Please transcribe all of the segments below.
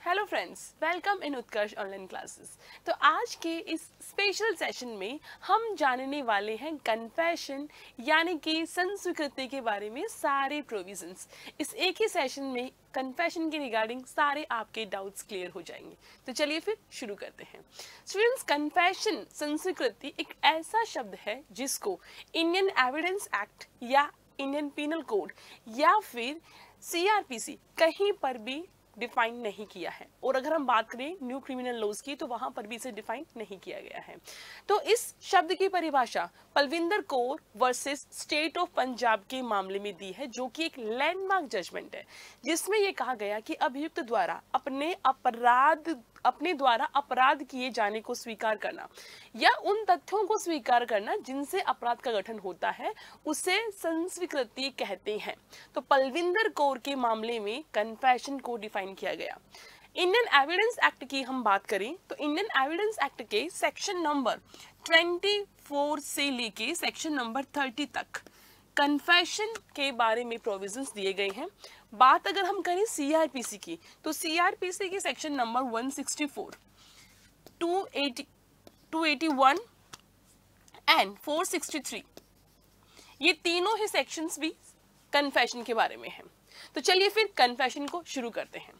Hello friends, welcome in Utkarsh online classes. तो आज के इस स्पेशल सेशन में हम जानने वाले हैं कन्फेशन यानी कि संस्वीकृति के बारे में सारे प्रोविजंस। इस एक ही सेशन में कन्फेशन के रिगार्डिंग सारे आपके डाउट्स क्लियर हो जाएंगे। तो चलिए फिर शुरू करते हैं। स्टूडेंट्स, कन्फेशन संस्वीकृति एक ऐसा शब्द है जिसको इंडियन एविडेंस एक्ट या इंडियन पीनल कोड या फिर CRPC कहीं पर भी डिफाइन नहीं किया है। और अगर हम बात करें न्यू क्रिमिनल लॉज की तो वहां पर भी इसे डिफाइन नहीं किया गया है। तो इस शब्द की परिभाषा Palwinder Kaur versus state of Punjab के मामले में दी है, जो कि एक लैंडमार्क जजमेंट है, जिसमें यह कहा गया कि अभियुक्त द्वारा अपने द्वारा अपराध किए जाने को स्वीकार करना या उन तथ्यों को स्वीकार करना जिनसे अपराध का गठन होता है उसे संस्वीकृति कहते हैं। तो पलविंदर कौर के मामले में कन्फेशन को डिफाइन किया गया। इंडियन एविडेंस एक्ट की हम बात करें तो इंडियन एविडेंस एक्ट के सेक्शन नंबर 24 से लेके सेक्शन नंबर 30 तक कन्फेशन के बारे में प्रोविजंस दिए गए हैं। बात अगर हम करें CRPC की तो CRPC के सेक्शन नंबर 164, 281 एंड 463 ये तीनों ही सेक्शंस भी कन्फेशन के बारे में हैं। तो चलिए फिर कन्फेशन को शुरू करते हैं।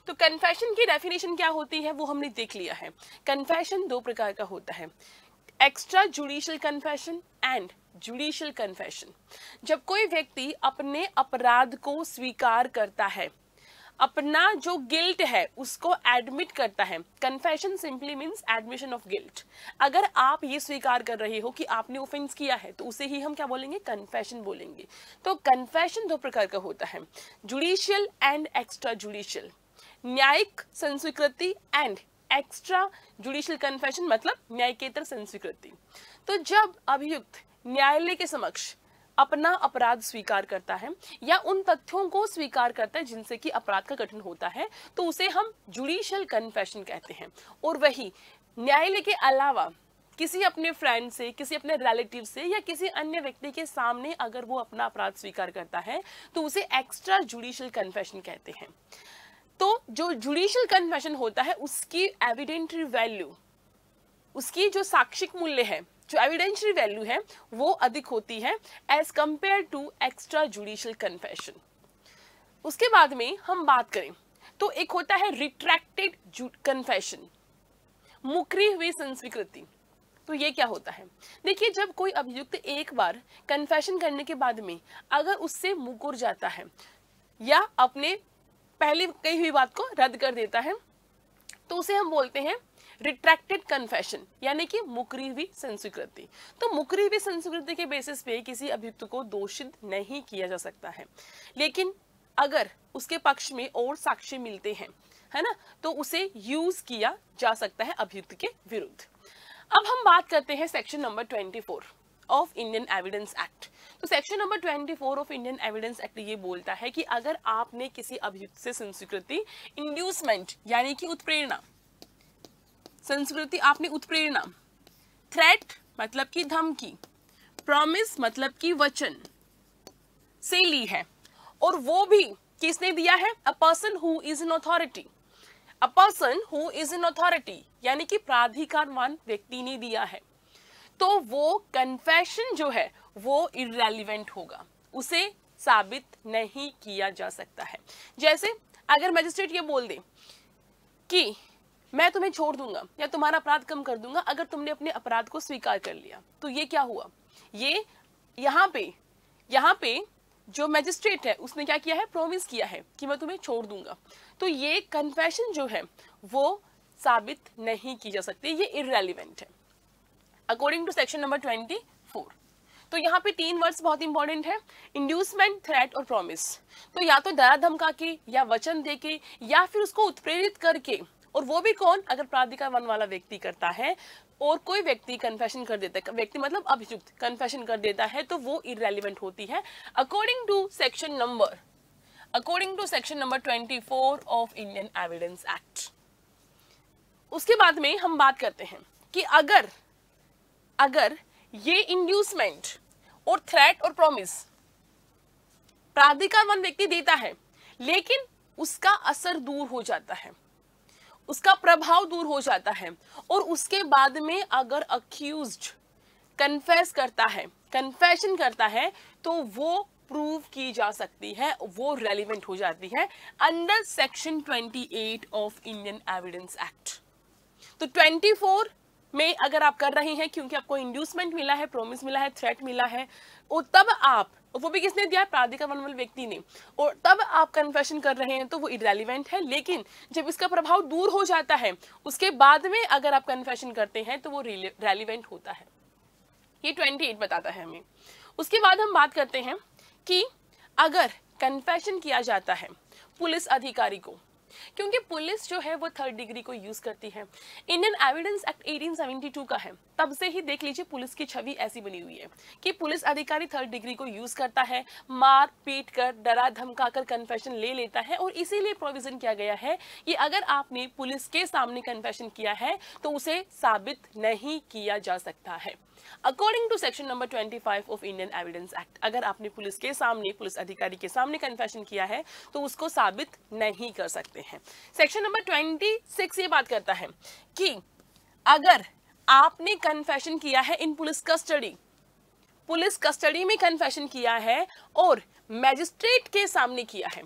तो कन्फेशन की डेफिनेशन क्या होती है वो हमने देख लिया है। कन्फेशन दो प्रकार का होता है, extra judicial confession and judicial confession. जब कोई व्यक्ति अपने अपराध को स्वीकार करता है, अपना जो गिल्ट है उसको एडमिट करता है। Confession simply means admission of guilt. अगर आप ये स्वीकार कर रहे हो कि आपने ऑफेंस किया है तो उसे ही हम क्या बोलेंगे, कन्फेशन बोलेंगे। तो कन्फेशन दो प्रकार का होता है, जुडिशियल एंड एक्स्ट्रा जुडिशियल। न्यायिक संस्वीकृति एंड एक्स्ट्रा जुडिशियल कन्फेशन मतलब न्यायिकेतर संस्वीकृति। तो जब अभियुक्त न्यायालय के समक्ष अपना अपराध स्वीकार करता है या उन तथ्यों को स्वीकार करता है जिनसे कि अपराध का गठन होता है तो उसे हम जुडिशियल कन्फेशन कहते हैं। और वही न्यायालय के अलावा किसी अपने फ्रेंड से, किसी अपने रिलेटिव से या किसी अन्य व्यक्ति के सामने अगर वो अपना अपराध स्वीकार करता है तो उसे एक्स्ट्रा जुडिशियल कन्फेशन कहते हैं। तो जो जुडिशियल कन्फेशन होता है उसकी एविडेंटरी वैल्यू, उसकी जो साक्षिक मूल्य है, जो एविडेंशियल वैल्यू है वो अधिक होती है as compare to extra judicial confession. उसके बाद में हम बात करें तो एक होता है रिट्रैक्टेड कन्फेशन, मुकरी हुई संस्वीकृति। तो ये क्या होता है, देखिए जब कोई अभियुक्त एक बार कन्फेशन करने के बाद में अगर उससे मुकर जाता है या अपने पहले कही हुई बात को रद्द कर देता है तो उसे हम बोलते हैं रिट्रैक्टेड कन्फेशन यानी कि मुकरी हुई संस्वीकृति। तो मुकरी हुई संस्वीकृति के बेसिस पे किसी अभियुक्त को दोषित नहीं किया जा सकता है, लेकिन अगर उसके पक्ष में और साक्ष्य मिलते हैं, है ना, तो उसे यूज किया जा सकता है अभियुक्त के विरुद्ध। अब हम बात करते हैं section number 24 of Indian evidence Act. तो section number 24 of Indian evidence Act ये बोलता है कि अगर आपने किसी अभियुक्त से संस्वीकृति, इंड्यूसमेंट यानी कि उत्प्रेरणा, संस्कृति आपने उत्प्रेरणा, थ्रेट मतलब कि धमकी, प्रॉमिस मतलब कि वचन से ली है, और वो भी किसने दिया है, a person who is an authority. A person who is an authority यानी कि प्राधिकारवान व्यक्ति ने दिया है, तो वो कन्फेशन जो है वो इररेलेवेंट होगा, उसे साबित नहीं किया जा सकता है। जैसे अगर मजिस्ट्रेट ये बोल दे कि मैं तुम्हें छोड़ दूंगा या तुम्हारा अपराध कम कर दूंगा अगर तुमने अपने अपराध को स्वीकार कर लिया, तो ये क्या हुआ, ये यहाँ पे जो मैजिस्ट्रेट है उसने क्या किया है, प्रॉमिस किया है कि मैं तुम्हें छोड़ दूंगा। तो ये कन्फेशन जो है वो साबित नहीं की जा सकती, ये इररेलेवेंट है अकॉर्डिंग टू सेक्शन नंबर 24। तो यहाँ पे तीन वर्ड्स बहुत इंपॉर्टेंट है, इंड्यूसमेंट, थ्रेट और प्रॉमिस। तो या तो डरा धमका के या वचन दे के या फिर उसको उत्प्रेरित करके, और वो भी कौन, अगर प्राधिकारवान वाला व्यक्ति करता है और कोई व्यक्ति कन्फेशन कर देता है, व्यक्ति मतलब अभियुक्त कन्फेशन कर देता है, तो वो इररेलेवेंट होती है according to section number 24 of Indian evidence act. उसके बाद में हम बात करते हैं कि अगर ये इंड्यूसमेंट और थ्रेट और प्रॉमिस प्राधिकारवान व्यक्ति देता है लेकिन उसका असर दूर हो जाता है, उसका प्रभाव दूर हो जाता है और उसके बाद में अगर अक्यूज्ड कन्फेस करता है, कन्फेशन करता है, तो वो प्रूव की जा सकती है, वो रेलिवेंट हो जाती है under section 28 of Indian evidence Act. तो 24 में अगर आप कर रहे हैं क्योंकि आपको इंड्यूसमेंट मिला है, प्रोमिस मिला है, थ्रेट मिला है, और तब आप, वो भी किसने दिया, प्राधिकार वन वाले व्यक्ति ने, और तब आप कन्फेशन कर रहे हैं तो वो इरेलीवेंट है। लेकिन जब इसका प्रभाव दूर हो जाता है उसके बाद में अगर आप कन्फेशन करते हैं तो वो रेलिवेंट होता है। ये 28 बताता है हमें। उसके बाद हम बात करते हैं कि अगर कन्फेशन किया जाता है पुलिस अधिकारी को, क्योंकि पुलिस जो है वो थर्ड डिग्री को यूज करती है, इंडियन एविडेंस एक्ट 1872 का है, तब से ही देख लीजिए पुलिस की छवि ऐसी बनी हुई है कि पुलिस अधिकारी थर्ड डिग्री को यूज करता है, मार पीट कर, डरा धमका कर कन्फेशन ले लेता है। और इसीलिए प्रोविजन किया गया है कि अगर आपने पुलिस के सामने कन्फेशन किया है तो उसे साबित नहीं किया जा सकता है according to section number 25 of Indian evidence act. अगर आपने पुलिस के सामने, पुलिस अधिकारी के सामने कन्फेशन किया है तो उसको साबित नहीं कर सकते हैं। सेक्शन नंबर 26 ये बात करता है कि अगर आपने कन्फेशन किया है इन पुलिस कस्टडी में कन्फेशन किया है और मैजिस्ट्रेट के सामने किया है,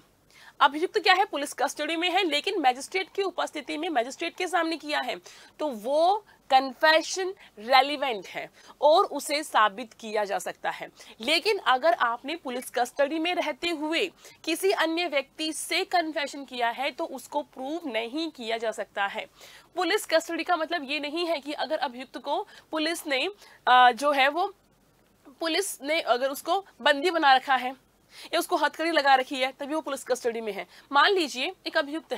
अभियुक्त क्या है, पुलिस कस्टडी में है लेकिन मैजिस्ट्रेट की उपस्थिति में मैजिस्ट्रेट के सामने किया है, तो वो कन्फेशन रेलिवेंट है और उसे साबित किया जा सकता है। लेकिन अगर आपने पुलिस कस्टडी में रहते हुए किसी अन्य व्यक्ति से कन्फेशन किया है तो उसको प्रूव नहीं किया जा सकता है। पुलिस कस्टडी का मतलब ये नहीं है कि अगर अभियुक्त को पुलिस ने अगर उसको बंदी बना रखा है या उसको हथकड़ी लगा रखी है तभी वो पुलिस कस्टडी में है। मान लीजिए एक अभियुक्त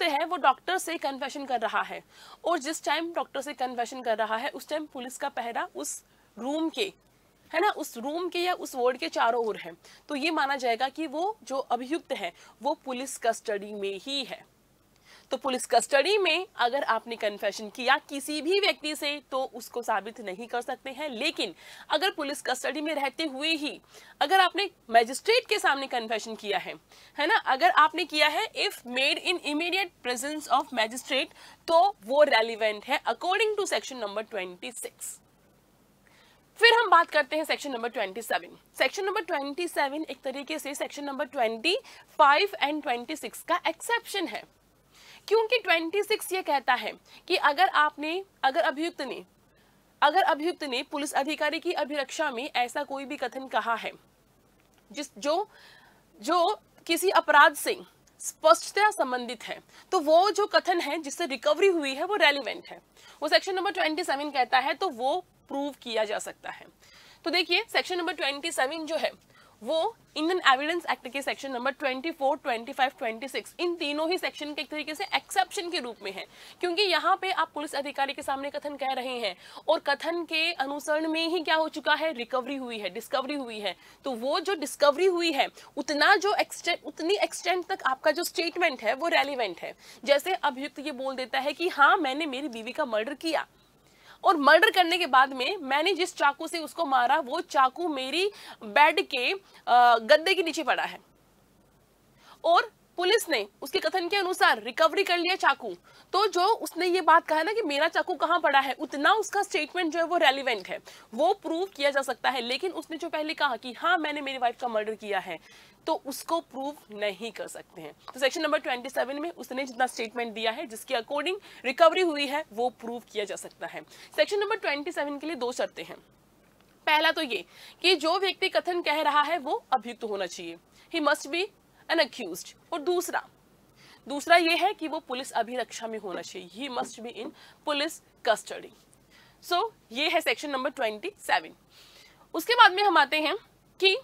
है वो डॉक्टर से कन्फेशन कर रहा है और जिस टाइम डॉक्टर से कन्फेशन कर रहा है उस टाइम पुलिस का पहरा उस रूम के, है ना, उस रूम के या उस वार्ड के चारों ओर है, तो ये माना जाएगा कि वो जो अभियुक्त है वो पुलिस कस्टडी में ही है। तो पुलिस कस्टडी में अगर आपने कन्फेशन किया किसी भी व्यक्ति से तो उसको साबित नहीं कर सकते हैं। लेकिन अगर पुलिस कस्टडी में रहते हुए ही अगर आपने मैजिस्ट्रेट के सामने कन्फेशन किया है ना, अगर आपने किया है if made in immediate presence of magistrate, तो वो रेलिवेंट है अकॉर्डिंग टू सेक्शन नंबर 26। फिर हम बात करते हैं सेक्शन नंबर 27। सेक्शन नंबर 27 एक तरीके से सेक्शन नंबर 25 एंड 26 का एक्सेप्शन है, क्योंकि 26 ये कहता है कि अगर अभियुक्त ने पुलिस अधिकारी की अभिरक्षा में ऐसा कोई भी कथन कहा है जो किसी अपराध से स्पष्टता संबंधित है, तो वो जो कथन है जिससे रिकवरी हुई है वो रेलिवेंट है, वो सेक्शन नंबर 27 कहता है, तो वो प्रूव किया जा सकता है। तो देखिए सेक्शन नंबर 27 जो है वो इंडियन एविडेंस एक्ट के सेक्शन नंबर 24, 25, 26 इन तीनों ही सेक्शन के एक तरीके से एक्सेप्शन के रूप में है, क्योंकि यहाँ पे आप पुलिस अधिकारी के सामने कथन कह रहे हैं और कथन के अनुसरण में ही क्या हो चुका है, रिकवरी हुई है, डिस्कवरी हुई है, तो वो जो डिस्कवरी हुई है उतनी एक्सटेंट तक आपका जो स्टेटमेंट है वो रेलिवेंट है। जैसे अभियुक्त ये बोल देता है कि हाँ मैंने मेरी बीवी का मर्डर किया और मर्डर करने के बाद में मैंने जिस चाकू से उसको मारा वो चाकू मेरी बेड के गद्दे के नीचे पड़ा है और पुलिस ने उसके कथन के अनुसार रिकवरी कर लिया चाकू, तो जो उसने ये बात कहा ना कि मेरा चाकू कहाँ पड़ा है, उतना उसका स्टेटमेंट जो है वो रेलिवेंट है, वो प्रूव किया जा सकता है। लेकिन उसने जो पहले कहा कि हाँ मैंने मेरी वाइफ का मर्डर किया है, तो उसको प्रूव नहीं कर सकते हैं। तो सेक्शन नंबर 27 में उसने जितना स्टेटमेंट दिया है जिसके अकॉर्डिंग रिकवरी हुई है वो प्रूव किया जा सकता है। सेक्शन नंबर 27 के लिए 2 शर्तें हैं। पहला तो ये कि जो व्यक्ति कथन कह रहा है वो अभियुक्त होना चाहिए, he must be an accused, और दूसरा ये है कि वो पुलिस अभिरक्षा में होना चाहिए, he must be in police custody. So ये है सेक्शन नंबर 27। उसके बाद में हम आते हैं कि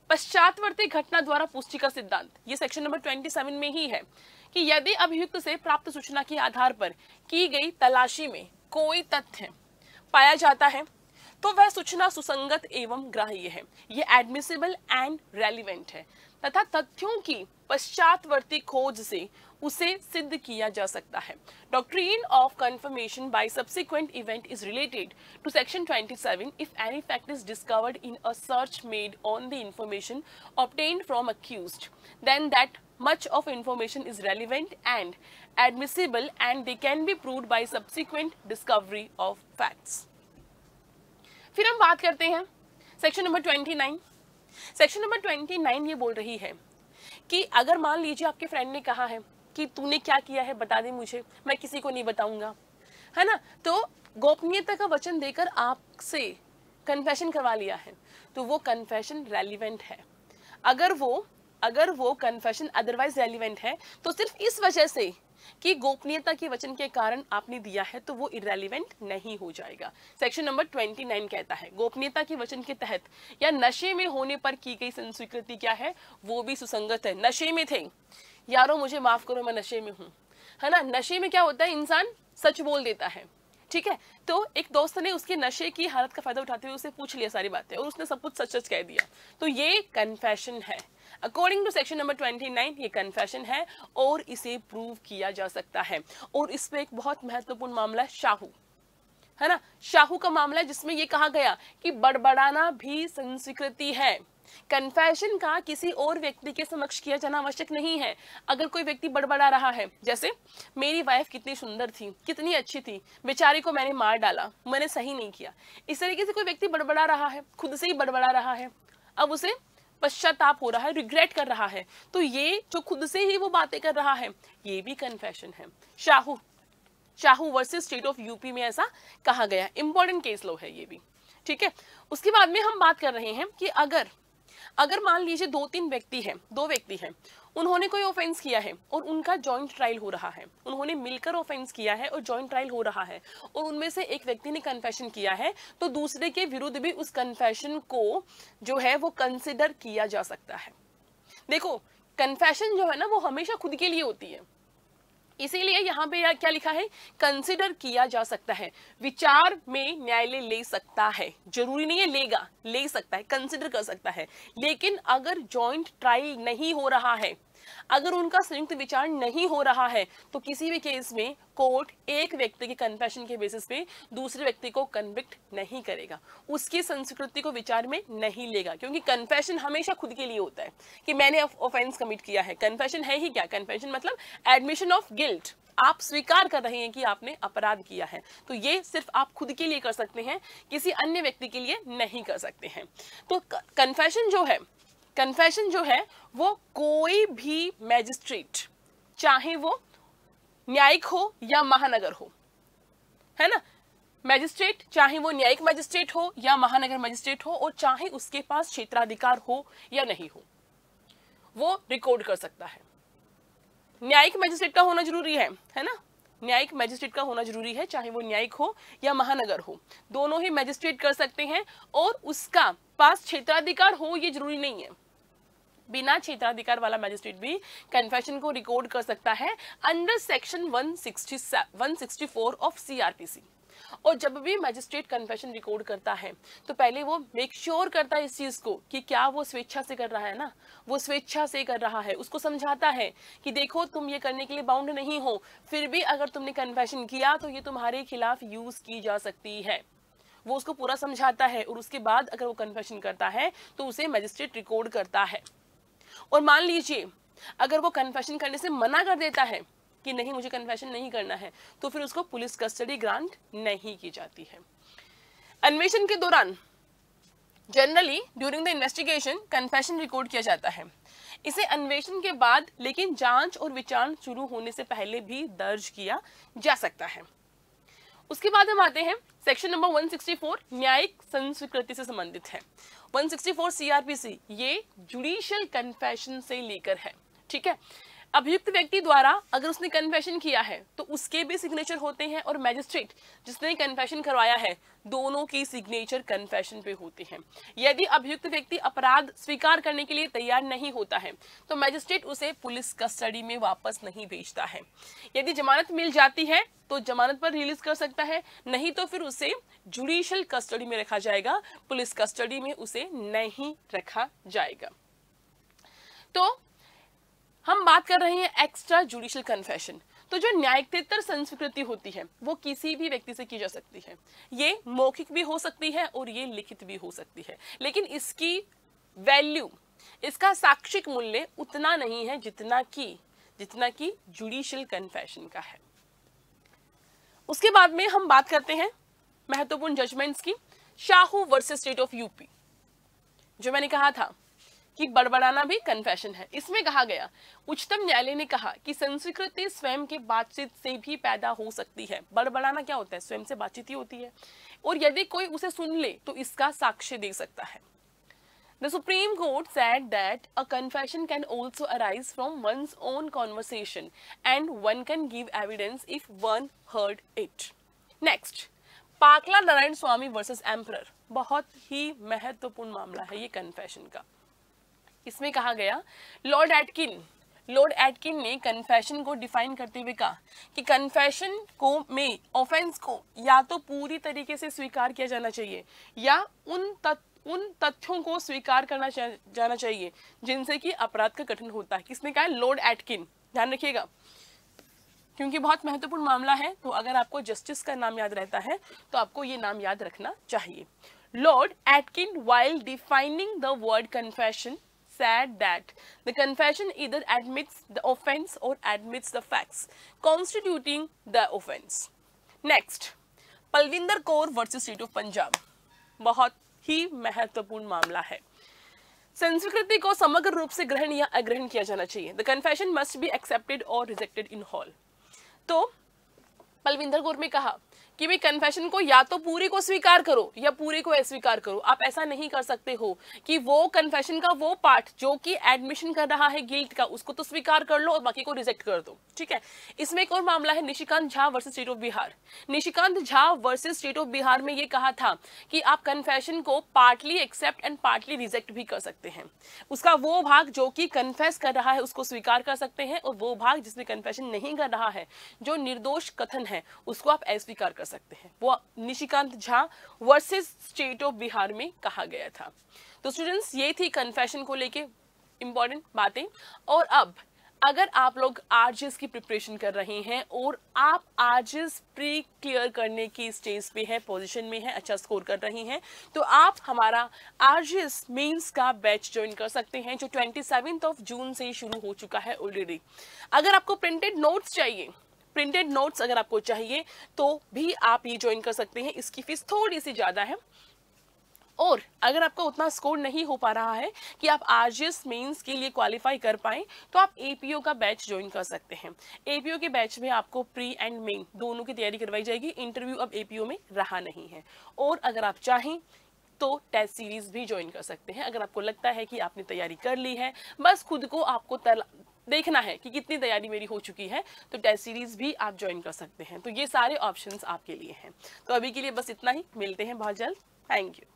पश्चातवर्ती घटना द्वारा पुष्टि का सिद्धांत, ये सेक्शन नंबर 27 में ही है कि यदि अभियुक्त से प्राप्त सूचना के आधार पर की गई तलाशी में कोई तथ्य पाया जाता है तो वह सूचना सुसंगत एवं ग्राह्य है, ये एडमिसिबल एंड रेलिवेंट है, तथा तथ्यों की पश्चातवर्ती खोज से उसे सिद्ध किया जा सकता है। Doctrine of confirmation by subsequent event is related to section 27 if any fact is discovered in a search made on the information obtained from accused, then that much of information is relevant and admissible and they can be proved by subsequent discovery of facts. फिर हम बात करते हैं section number 29। Section number 29 ये बोल रही है कि अगर मान लीजिए आपके फ्रेंड ने कहा है कि तूने क्या किया है बता दे मुझे, मैं किसी को नहीं बताऊंगा, है ना, तो गोपनीयता का वचन देकर आपसे कन्फेशन करवा लिया है, तो वो कन्फेशन रेलिवेंट है। अगर वो कन्फेशन अदरवाइज रेलिवेंट है तो सिर्फ इस वजह से कि गोपनीयता के वचन के कारण आपने दिया है तो वो इररेलेवेंट नहीं हो जाएगा। सेक्शन नंबर 29 कहता है गोपनीयता के वचन के तहत या नशे में होने पर की गई संस्वीकृति क्या है, वो भी सुसंगत है। नशे में थे यारों, मुझे माफ करो मैं नशे में हूँ, है ना। नशे में क्या होता है, इंसान सच बोल देता है, ठीक है। तो एक दोस्त ने उसके नशे की हालत का फायदा उठाते हुए उसे पूछ लिया सारी बातें और उसने सब कुछ सच सच कह दिया, तो ये कन्फेशन है। अकॉर्डिंग टू सेक्शन नंबर 29 ये कन्फेशन है और इसे प्रूव किया जा सकता है। और इस पे एक बहुत महत्वपूर्ण मामला है शाहू, है ना, शाहू का मामला है जिसमें ये कहा गया कि बड़बड़ाना भी संस्वीकृति है। कन्फेशन का किसी और व्यक्ति के समक्ष किया जाना आवश्यक नहीं है। अगर कोई व्यक्ति बड़बड़ा रहा है, जैसे मेरी वाइफ कितनी सुंदर थी, कितनी अच्छी थी, बेचारी को मैंने मार डाला, मैंने सही नहीं किया, इस तरीके से कोई व्यक्ति बड़बड़ा रहा है, खुद से ही बड़बड़ा रहा है, अब उसे पश्चाताप हो रहा है, रिग्रेट कर रहा है, तो ये जो खुद से ही वो बातें कर रहा है ये भी कन्फेशन है। Shahu versus state of UP में ऐसा कहा गया, इंपॉर्टेंट केस लो है ये भी, ठीक है। उसके बाद में हम बात कर रहे हैं कि अगर मान लीजिए दो व्यक्ति हैं, उन्होंने कोई ऑफेंस किया है और उनका जॉइंट ट्रायल हो रहा है, उन्होंने मिलकर ऑफेंस किया है और जॉइंट ट्रायल हो रहा है और उनमें से एक व्यक्ति ने कन्फेशन किया है, तो दूसरे के विरुद्ध भी उस कन्फेशन को जो है वो कंसिडर किया जा सकता है। देखो कन्फेशन जो है ना वो हमेशा खुद के लिए होती है, इसीलिए यहाँ पे क्या लिखा है, कंसिडर किया जा सकता है, विचार में न्यायालय ले सकता है, जरूरी नहीं है लेगा, ले सकता है, कंसिडर कर सकता है। लेकिन अगर जॉइंट ट्रायल नहीं हो रहा है, अगर उनका संयुक्त विचार नहीं हो रहा है, तो किसी भी केस में कोर्ट एक व्यक्ति के कन्फेशन के बेसिस पे दूसरे व्यक्ति को कन्विक्ट नहीं करेगा, उसकी संस्कृति को विचार में नहीं लेगा, क्योंकि कन्फेशन हमेशा खुद के लिए होता है कि मैंने ऑफेंस कमिट किया है। कन्फेशन है ही क्या, कन्फेशन मतलब एडमिशन ऑफ गिल्ट, आप स्वीकार कर रहे हैं कि आपने अपराध किया है, तो ये सिर्फ आप खुद के लिए कर सकते हैं, किसी अन्य व्यक्ति के लिए नहीं कर सकते हैं। तो कन्फेशन जो है वो कोई भी मैजिस्ट्रेट, चाहे वो न्यायिक हो या महानगर हो, है ना, मैजिस्ट्रेट चाहे वो न्यायिक मैजिस्ट्रेट हो या महानगर मैजिस्ट्रेट हो, और चाहे उसके पास क्षेत्राधिकार हो या नहीं हो, वो रिकॉर्ड कर सकता है। न्यायिक मैजिस्ट्रेट का होना जरूरी है ना, न्यायिक मैजिस्ट्रेट का होना जरूरी है, चाहे वो न्यायिक हो या महानगर हो, दोनों ही मैजिस्ट्रेट कर सकते हैं। और उसका पास क्षेत्राधिकार हो ये जरूरी नहीं है, बिना क्षेत्राधिकार वाला मैजिस्ट्रेट भी कन्फेशन को रिकॉर्ड कर सकता है अंडर सेक्शन 164 ऑफ सीआरपीसी। और जब भी मैजिस्ट्रेट कन्फेशन रिकॉर्ड करता है तो पहले वो मेक श्योर करता है इस चीज को कि क्या वो स्वेच्छा से कर रहा है ना, वो स्वेच्छा से कर रहा है, उसको समझाता है कि देखो तुम ये करने के लिए बाउंड नहीं हो, फिर भी अगर तुमने कन्फेशन किया तो ये तुम्हारे खिलाफ यूज की जा सकती है, वो उसको पूरा समझाता है। और उसके बाद अगर वो कन्फेशन करता है तो उसे मैजिस्ट्रेट रिकॉर्ड करता है। और मान लीजिए अगर वो कन्फेशन करने से मना कर देता है कि नहीं मुझे कन्फेशन नहीं करना है, तो फिर उसको पुलिस कस्टडी ग्रांट नहीं की जाती है। अन्वेषण के दौरान generally during the investigation confession record किया जाता है, इसे अन्वेषण के बाद लेकिन जांच और विचार शुरू होने से पहले भी दर्ज किया जा सकता है। उसके बाद हम आते हैं सेक्शन नंबर 164 न्यायिक संस्वीकृति से संबंधित है। 164 सीआरपीसी ये जुडिशियल कन्फेशन से लेकर है, ठीक है। अभियुक्त व्यक्ति द्वारा अगर उसने कन्फेशन किया है तो उसके भी सिग्नेचर होते हैं, और मैजिस्ट्रेट जिसने कन्फेशन करवाया है दोनों की सिग्नेचर कन्फेशन पे होते हैं। यदि अभियुक्त व्यक्ति अपराध स्वीकार करने के लिए तैयार नहीं होता है तो मैजिस्ट्रेट उसे पुलिस कस्टडी में वापस नहीं भेजता है। यदि जमानत मिल जाती है तो जमानत पर रिलीज कर सकता है, नहीं तो फिर उसे जुडिशियल कस्टडी में रखा जाएगा, पुलिस कस्टडी में उसे नहीं रखा जाएगा। तो हम बात कर रहे हैं एक्स्ट्रा जुडिशियल कन्फेशन। तो जो न्यायिकेतर संस्वीकृति होती है वो किसी भी व्यक्ति से की जा सकती है। ये मौखिक भी हो सकती है और ये लिखित भी हो सकती है, लेकिन इसकी वैल्यू, इसका साक्षिक मूल्य उतना नहीं है जितना कि जुडिशियल कन्फेशन का है। उसके बाद में हम बात करते हैं महत्वपूर्ण जजमेंट्स की। Shahu versus state of UP, जो मैंने कहा था कि बड़बड़ाना भी कन्फेशन है। इसमें कहा गया, उच्चतम न्यायालय ने कहा कि संस्वीकृति स्वयं के बातचीत से भी पैदा हो सकती है। बड़बड़ाना क्या होता है? स्वयं से बातचीत ही होती है, और यदि कोई उसे सुन ले तो इसका साक्ष्य दे सकता है। The Supreme Court said that a confession can also arise from one's own conversation and one can give evidence if one heard it. Next, Pakala Narayana Swami versus Emperor, बहुत ही महत्वपूर्ण मामला है ये कन्फेशन का। इसमें कहा गया, लॉर्ड एटकिन ने कन्फेशन को डिफाइन करते हुए कहा कि कन्फेशन को में ऑफेंस को या तो पूरी तरीके से स्वीकार किया जाना चाहिए या उन तथ्यों को स्वीकार करना जाना चाहिए जिनसे कि अपराध का गठन होता है। किसने कहा? Lord Atkin. ध्यान रखिएगा क्योंकि बहुत महत्वपूर्ण मामला है, तो अगर आपको जस्टिस का नाम याद रहता है तो आपको ये नाम याद रखना चाहिए। Lord Atkin while defining the word confession said that the confession either admits the offense or admits the facts constituting the offense. Next, Palwinder Kaur versus state of Punjab, बहुत ही महत्वपूर्ण मामला है। संस्वीकृति को समग्र रूप से ग्रहण या अग्रहण किया जाना चाहिए। The confession must be accepted और रिजेक्टेड इन होल। तो पलविंदर कौर ने कहा कि भाई कन्फेशन को या तो पूरी को स्वीकार करो या पूरी को अस्वीकार करो। आप ऐसा नहीं कर सकते हो कि वो कन्फेशन का वो पार्ट जो कि एडमिशन कर रहा है गिल्ट का, उसको तो स्वीकार कर लो और बाकी को रिजेक्ट कर दो। ठीक है। इसमें एक और मामला है Nishikant Jha versus state of Bihar. Nishikant Jha versus state of Bihar में ये कहा था कि आप कन्फेशन को partly accept and partly reject भी कर सकते हैं। उसका वो भाग जो कि कन्फेस कर रहा है उसको स्वीकार कर सकते हैं, और वो भाग जिसमें कन्फेशन नहीं कर रहा है, जो निर्दोष कथन है, उसको आप अस्वीकार कर सकते हैं। वो Nishikant Jha versus state of Bihar में कहा गया था। तो स्टूडेंट्स, ये थी कन्फेशन को लेके इंपॉर्टेंट बातें। और अब अगर आप लोग आरजीएस की प्रिपरेशन कर रहे हैं और आप आरजीएस प्री क्लियर करने की स्टेज पे है, पोजीशन में है, अच्छा स्कोर कर रही हैं, तो आप हमारा आरजीएस मेंस का बैच ज्वाइन कर सकते हैं जो 27 जून से शुरू हो चुका है ऑलरेडी। अगर आपको प्रिंटेड नोट्स अगर आपको चाहिए तो भी आप ये ज्वाइन कर सकते हैं। इसकी फीस थोड़ी सी ज्यादा है, और अगर आपका उतना स्कोर नहीं हो पा रहा है कि आप आरजीएस मेंस के लिए क्वालिफाई कर पाएं, तो आप एपीओ का बैच ज्वाइन कर सकते हैं। एपीओ के बैच में आपको प्री एंड मेन दोनों की तैयारी करवाई जाएगी। इंटरव्यू अब एपीओ में रहा नहीं है। और अगर आप चाहें तो टेस्ट सीरीज भी ज्वाइन कर सकते हैं। अगर आपको लगता है कि आपने तैयारी कर ली है, बस खुद को आपको देखना है कि कितनी तैयारी मेरी हो चुकी है, तो टेस्ट सीरीज भी आप ज्वाइन कर सकते हैं। तो ये सारे ऑप्शंस आपके लिए हैं। तो अभी के लिए बस इतना ही, मिलते हैं बहुत जल्द। Thank you.